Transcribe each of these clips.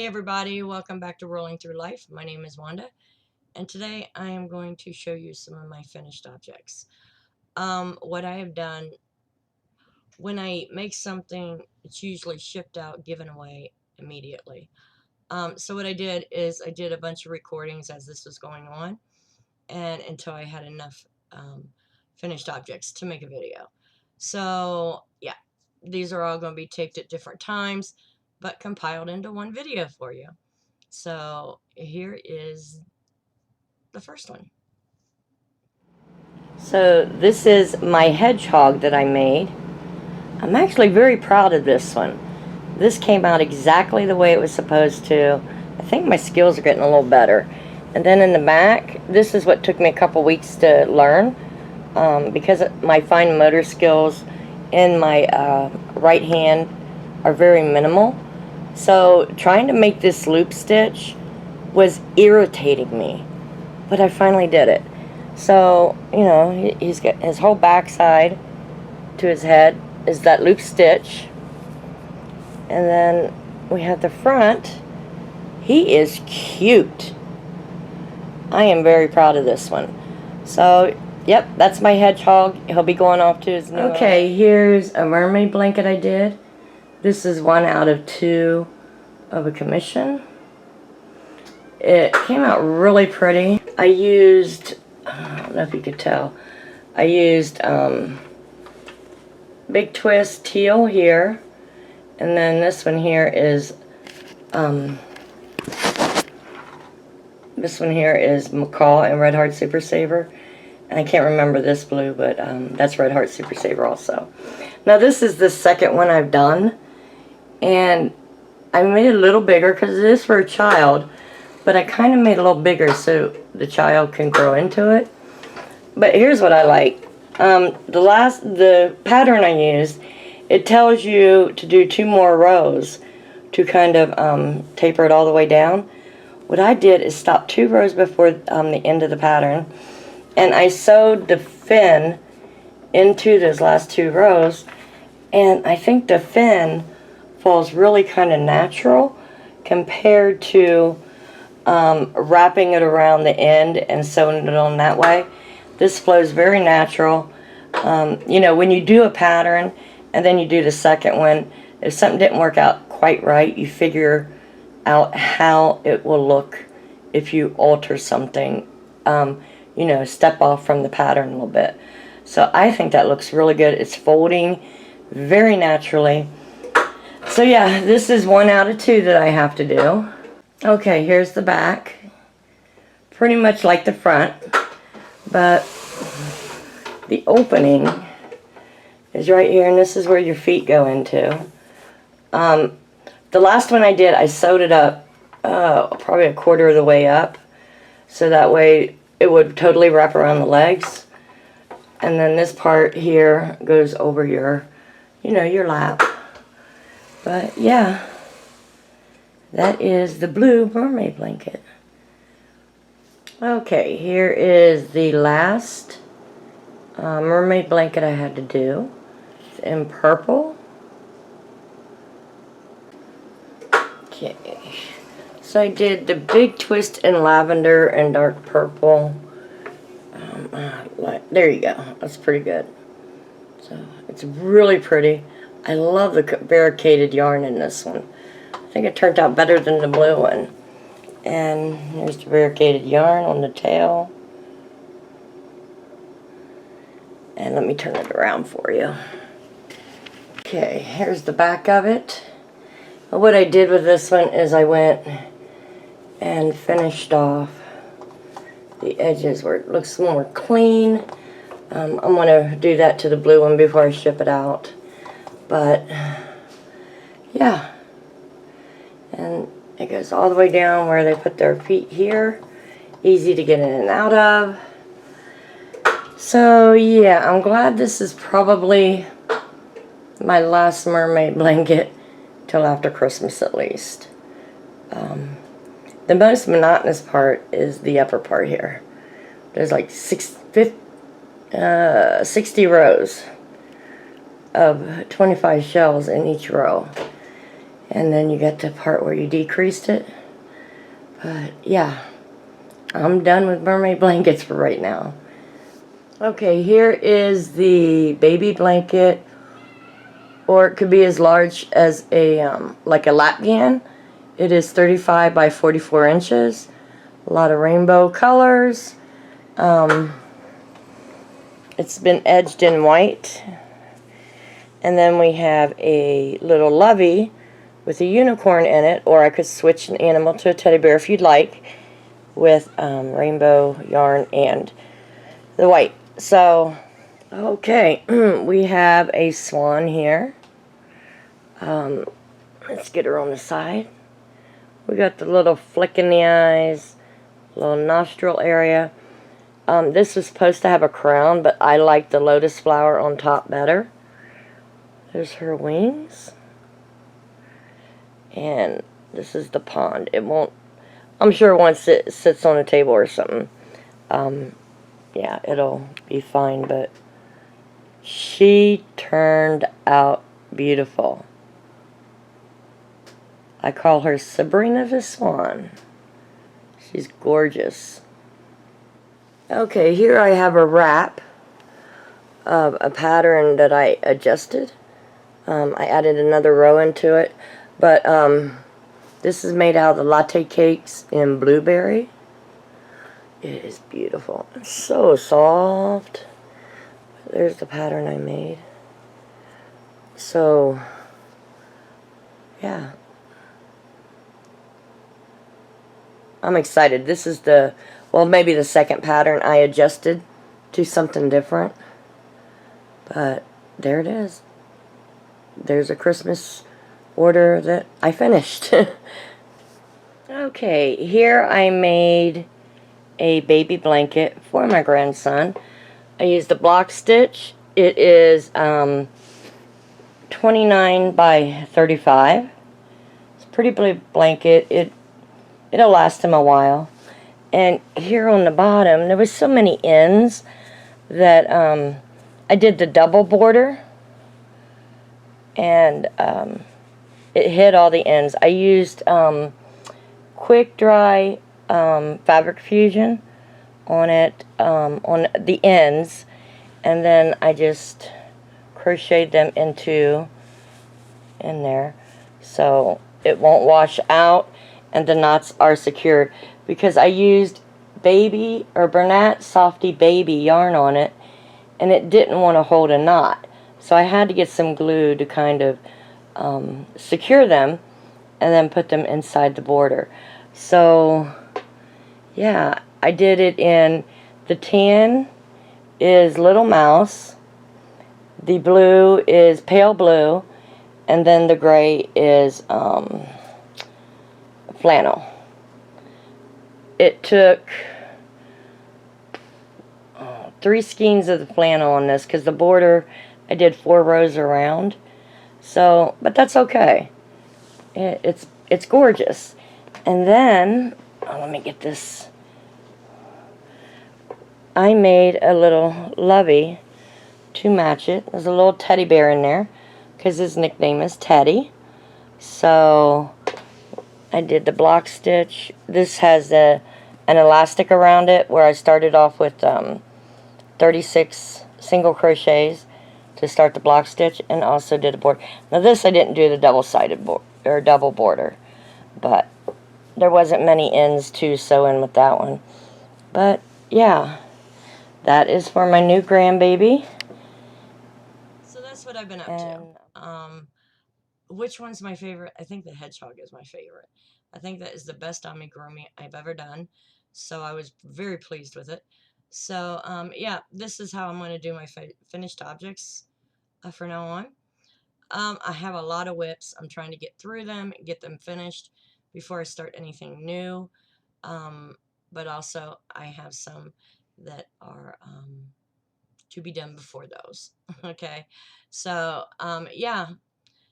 everybody, welcome back to Rolling Through Life. My name is Wanda, and today I am going to show you some of my finished objects. What I have done, when I make something, it's usually shipped out, given away immediately. So what I did is I did a bunch of recordings as this was going on, and until I had enough finished objects to make a video. So yeah, these are all going to be taped at different times, but compiled into one video for you. So here is the first one. So this is my hedgehog that I made. I'm actually very proud of this one. This came out exactly the way it was supposed to. I think my skills are getting a little better. And then in the back, this is what took me a couple weeks to learn, because my fine motor skills in my right hand are very minimal. So trying to make this loop stitch was irritating me, but I finally did it. So, you know, he's got his whole backside to his head is that loop stitch, and then we have the front. He is cute. I am very proud of this one. So, yep, that's my hedgehog. He'll be going off to his new owner. Okay, here's a mermaid blanket I did. This is 1 out of 2 of a commission. It came out really pretty. I used, I don't know if you could tell, I used Big Twist teal here, and then this one here is Macaw and Red Heart Super Saver. And I can't remember this blue, but that's Red Heart Super Saver also. Now this is the second one I've done, and I made it a little bigger because it is for a child, but I kind of made it a little bigger so the child can grow into it. But here's what I like. The pattern I used, it tells you to do 2 more rows to kind of taper it all the way down. What I did is stop 2 rows before the end of the pattern, and I sewed the fin into those last 2 rows, and I think the fin falls really kind of natural compared to wrapping it around the end and sewing it on that way. This flows very natural. You know, when you do a pattern and then you do the second one, if something didn't work out quite right, you figure out how it will look if you alter something, you know, step off from the pattern a little bit. So I think that looks really good. It's folding very naturally. So yeah, this is 1 out of 2 that I have to do. Okay, here's the back. Pretty much like the front, but the opening is right here, and this is where your feet go into. The last one I did, I sewed it up probably a quarter of the way up, so that way it would totally wrap around the legs. And then this part here goes over your, you know, your lap. But yeah, that is the blue mermaid blanket. Okay, here is the last mermaid blanket I had to do. It's in purple. Okay, so I did the big twist in lavender and dark purple. There you go. That's pretty good. So it's really pretty. I love the variegated yarn in this one. I think it turned out better than the blue one. And here's the variegated yarn on the tail. And let me turn it around for you. Okay, here's the back of it. What I did with this one is I went and finished off the edges where it looks more clean. I'm going to do that to the blue one before I ship it out. But yeah, and it goes all the way down where they put their feet here. Easy to get in and out of. So yeah, I'm glad this is probably my last mermaid blanket till after Christmas at least. The most monotonous part is the upper part here. There's like 60 rows of 25 shells in each row. And then you get the part where you decreased it. But yeah, I'm done with mermaid blankets for right now. Okay, here is the baby blanket, or it could be as large as a like a lapgan. It is 35 by 44 inches. A lot of rainbow colors. It's been edged in white. And then we have a little lovey with a unicorn in it, or I could switch an animal to a teddy bear if you'd like, with rainbow yarn and the white. So, okay, we have a swan here. Let's get her on the side. We got the little flick in the eyes, little nostril area. This was supposed to have a crown, but I like the lotus flower on top better. There's her wings. And this is the pond. It won't, I'm sure once it sits on a table or something, yeah, it'll be fine, but she turned out beautiful. I call her Sabrina the Swan. She's gorgeous. Okay, here I have a wrap of a pattern that I adjusted. I added another row into it, but this is made out of the latte cakes in blueberry. It is beautiful. It's so soft. There's the pattern I made. So, yeah. I'm excited. This is the, well, maybe the second pattern I adjusted to something different. But there it is. There's a Christmas order that I finished. Okay, here I made a baby blanket for my grandson. I used a block stitch. It is 29 by 35. It's a pretty big blanket. It'll last him a while. And here on the bottom, there was so many ends that I did the double border, and it hid all the ends. I used quick dry fabric fusion on it, on the ends, and then I just crocheted them in there, so it won't wash out and the knots are secured, because I used baby or Bernat Softy baby yarn on it, and it didn't want to hold a knot, so I had to get some glue to kind of secure them and then put them inside the border. So yeah, I did it in, the tan is Little Mouse, the blue is pale blue, and then the gray is flannel. It took 3 skeins of the flannel on this, because the border I did 4 rows around. So, but that's okay. It's gorgeous. And then, let me get this. I made a little lovey to match it. There's a little teddy bear in there, because his nickname is Teddy. So I did the block stitch. This has an elastic around it, where I started off with 36 single crochets to start the block stitch, and also did a border. Now this I didn't do the double-sided or double border, but there wasn't many ends to sew in with that one. But yeah, that is for my new grandbaby. So that's what I've been up to. Which one's my favorite? I think the Hedgehog is my favorite. I think that is the best amigurumi I've ever done. So I was very pleased with it. So yeah, this is how I'm going to do my finished objects for now on. I have a lot of whips. I'm trying to get through them, get them finished before I start anything new. But also I have some that are to be done before those. Okay, so yeah,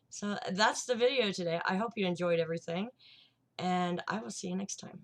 so that's the video today. I hope you enjoyed everything, and I will see you next time.